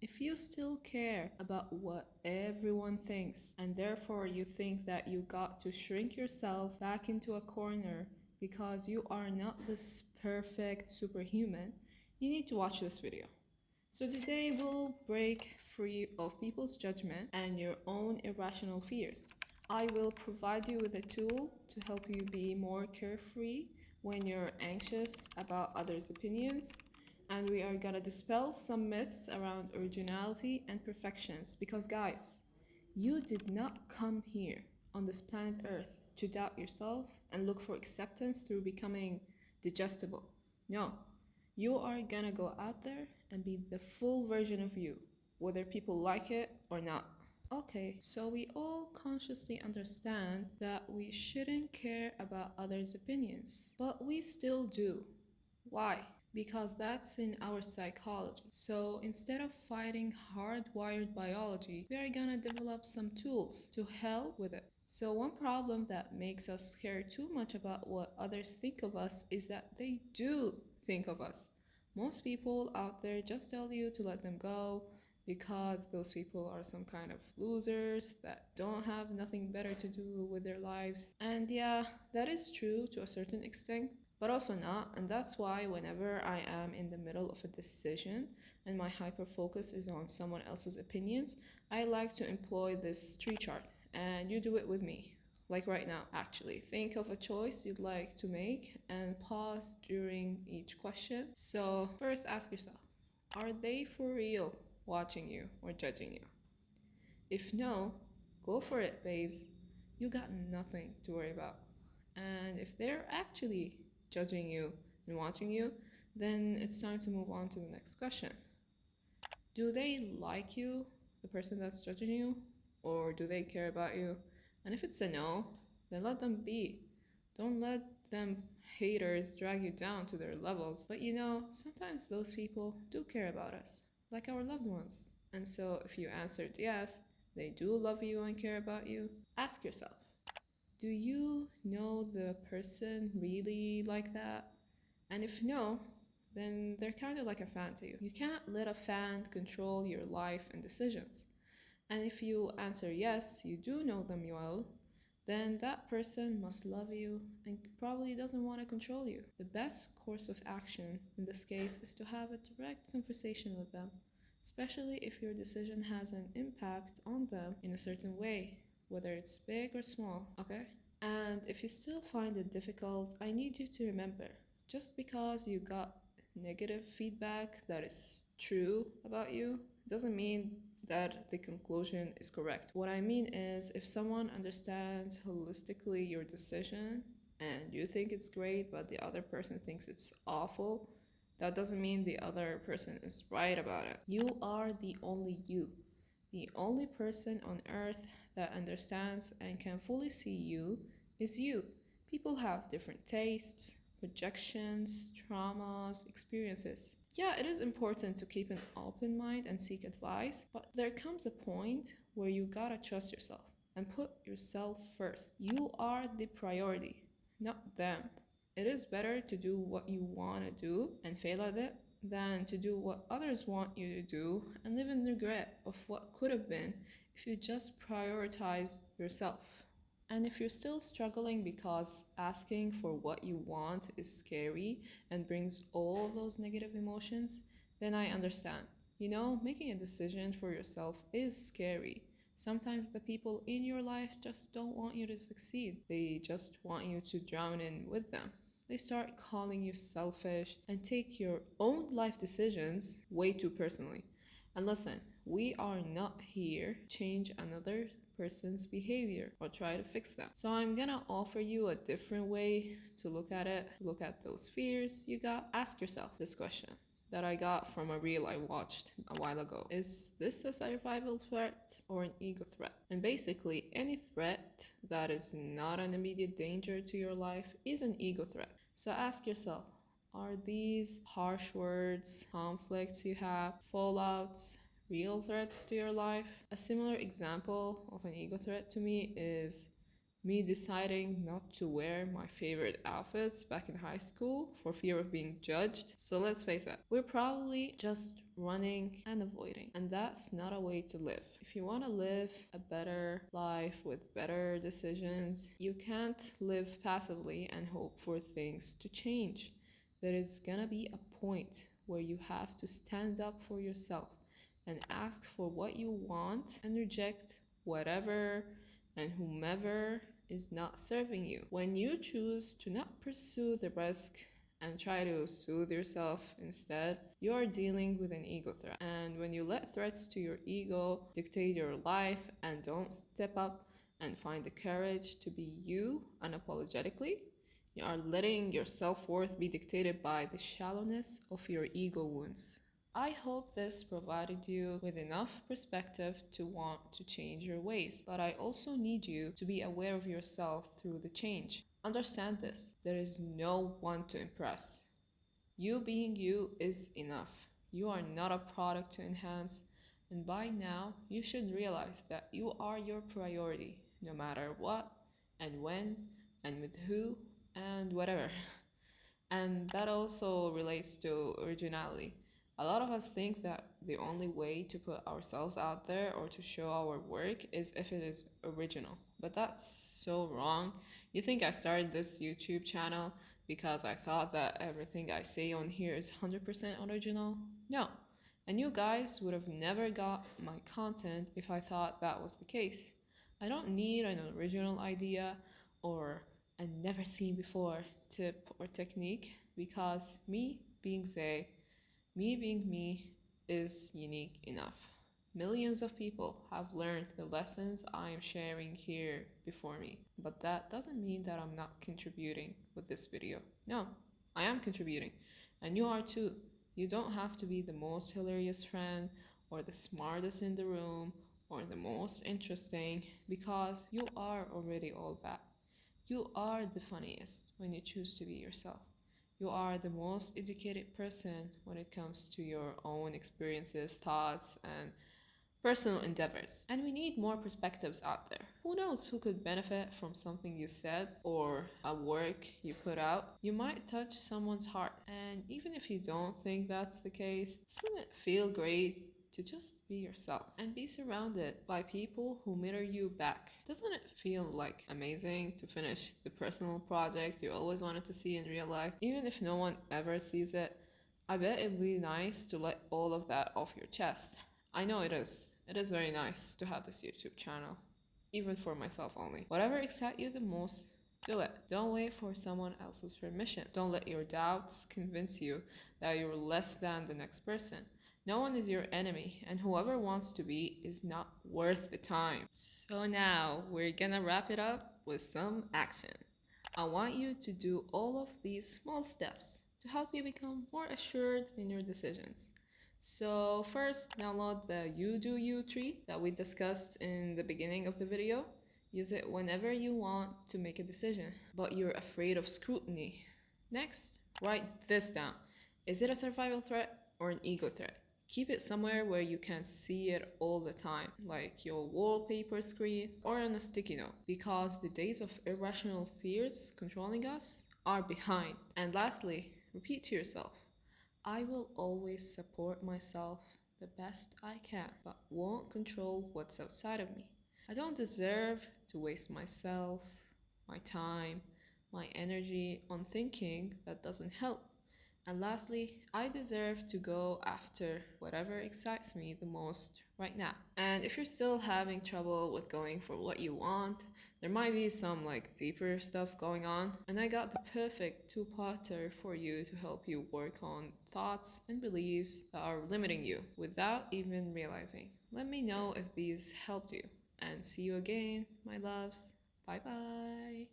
If you still care about what everyone thinks, and therefore you think that you got to shrink yourself back into a corner because you are not this perfect superhuman, you need to watch this video. So today we'll break free of people's judgment and your own irrational fears. I will provide you with a tool to help you be more carefree when you're anxious about others' opinions. And we are gonna dispel some myths around originality and perfections. Because, guys, you did not come here on this planet Earth to doubt yourself and look for acceptance through becoming digestible. No, you are gonna go out there and be the full version of you, whether people like it or not. Okay, so we all consciously understand that we shouldn't care about others' opinions, but we still do. Why? Because that's in our psychology. So instead of fighting hardwired biology, we are gonna develop some tools to help with it. So one problem that makes us care too much about what others think of us is that they do think of us. Most people out there just tell you to let them go because those people are some kind of losers that don't have nothing better to do with their lives. And yeah, that is true to a certain extent, but also not. And that's why whenever I am in the middle of a decision and my hyper focus is on someone else's opinions, I like to employ this tree chart. And you do it with me. Like right now, actually. Think of a choice you'd like to make and pause during each question. So, first ask yourself, are they for real watching you or judging you? If no, go for it, babes. You got nothing to worry about. And if they're actually judging you and watching you, then it's time to move on to the next question. Do they like you, the person that's judging you, or do they care about you? And if it's a no, then let them be. Don't let them haters drag you down to their levels. But you know, sometimes those people do care about us, like our loved ones. And so if you answered yes, they do love you and care about you, ask yourself, do you know the person really like that? And if no, then they're kind of like a fan to you. You can't let a fan control your life and decisions. And if you answer yes, you do know them well, then that person must love you and probably doesn't want to control you. The best course of action in this case is to have a direct conversation with them, especially if your decision has an impact on them in a certain way, whether it's big or small, okay? And if you still find it difficult, I need you to remember, just because you got negative feedback that is true about you doesn't mean that the conclusion is correct. What I mean is, if someone understands holistically your decision and you think it's great, but the other person thinks it's awful, that doesn't mean the other person is right about it. You are the only you, the only person on earth that understands and can fully see you is you. People have different tastes, projections, traumas, experiences. Yeah, it is important to keep an open mind and seek advice, but there comes a point where you gotta trust yourself and put yourself first. You are the priority, not them. It is better to do what you want to do and fail at it than to do what others want you to do and live in regret of what could have been if you just prioritized yourself. And if you're still struggling because asking for what you want is scary and brings all those negative emotions, then I understand. You know, making a decision for yourself is scary. Sometimes the people in your life just don't want you to succeed. They just want you to drown in with them. They start calling you selfish and take your own life decisions way too personally. And listen, we are not here to change another person's behavior or try to fix them. So I'm gonna offer you a different way to look at it. Look at those fears you got. Ask yourself this question that I got from a reel I watched a while ago. Is this a survival threat or an ego threat? And basically, any threat that is not an immediate danger to your life is an ego threat. So ask yourself, are these harsh words, conflicts you have, fallouts, real threats to your life? A similar example of an ego threat to me is me deciding not to wear my favorite outfits back in high school for fear of being judged. So let's face it, we're probably just running and avoiding. And that's not a way to live. If you want to live a better life with better decisions, you can't live passively and hope for things to change. There is gonna be a point where you have to stand up for yourself and ask for what you want and reject whatever and whomever is not serving you. When you choose to not pursue the risk and try to soothe yourself instead, you are dealing with an ego threat. And when you let threats to your ego dictate your life and don't step up and find the courage to be you unapologetically, you are letting your self-worth be dictated by the shallowness of your ego wounds. I hope this provided you with enough perspective to want to change your ways, but I also need you to be aware of yourself through the change. Understand this: there is no one to impress. You being you is enough. You are not a product to enhance, and by now you should realize that you are your priority, no matter what, and when, and with who, and whatever. And that also relates to originality. A lot of us think that the only way to put ourselves out there or to show our work is if it is original. But that's so wrong. You think I started this YouTube channel because I thought that everything I say on here is 100% original? No. And you guys would have never got my content if I thought that was the case. I don't need an original idea or a never seen before tip or technique, because me being Zay, me being me, is unique enough. Millions of people have learned the lessons I am sharing here before me, but that doesn't mean that I'm not contributing with this video. No, I am contributing, and you are too. You don't have to be the most hilarious friend or the smartest in the room or the most interesting, because you are already all that. You are the funniest when you choose to be yourself. You are the most educated person when it comes to your own experiences, thoughts, and personal endeavors. And we need more perspectives out there. Who knows who could benefit from something you said or a work you put out? You might touch someone's heart. And even if you don't think that's the case, doesn't it feel great to just be yourself and be surrounded by people who mirror you back? Doesn't it feel like amazing to finish the personal project you always wanted to see in real life, even if no one ever sees it? I bet it'd be nice to let all of that off your chest. I know it is. It is very nice to have this YouTube channel, even for myself only. Whatever excites you the most, do it. Don't wait for someone else's permission. Don't let your doubts convince you that you're less than the next person. No one is your enemy, and whoever wants to be is not worth the time. So now we're gonna wrap it up with some action. I want you to do all of these small steps to help you become more assured in your decisions. So first, download the You Do You tree that we discussed in the beginning of the video. Use it whenever you want to make a decision, but you're afraid of scrutiny. Next, write this down. Is it a survival threat or an ego threat? Keep it somewhere where you can see it all the time, like your wallpaper screen or on a sticky note, because the days of irrational fears controlling us are behind. And lastly, repeat to yourself: I will always support myself the best I can, but won't control what's outside of me. I don't deserve to waste myself, my time, my energy on thinking that doesn't help. And lastly, I deserve to go after whatever excites me the most right now. And if you're still having trouble with going for what you want, there might be some deeper stuff going on. And I got the perfect two-parter for you to help you work on thoughts and beliefs that are limiting you without even realizing. Let me know if these helped you. And see you again, my loves. Bye bye.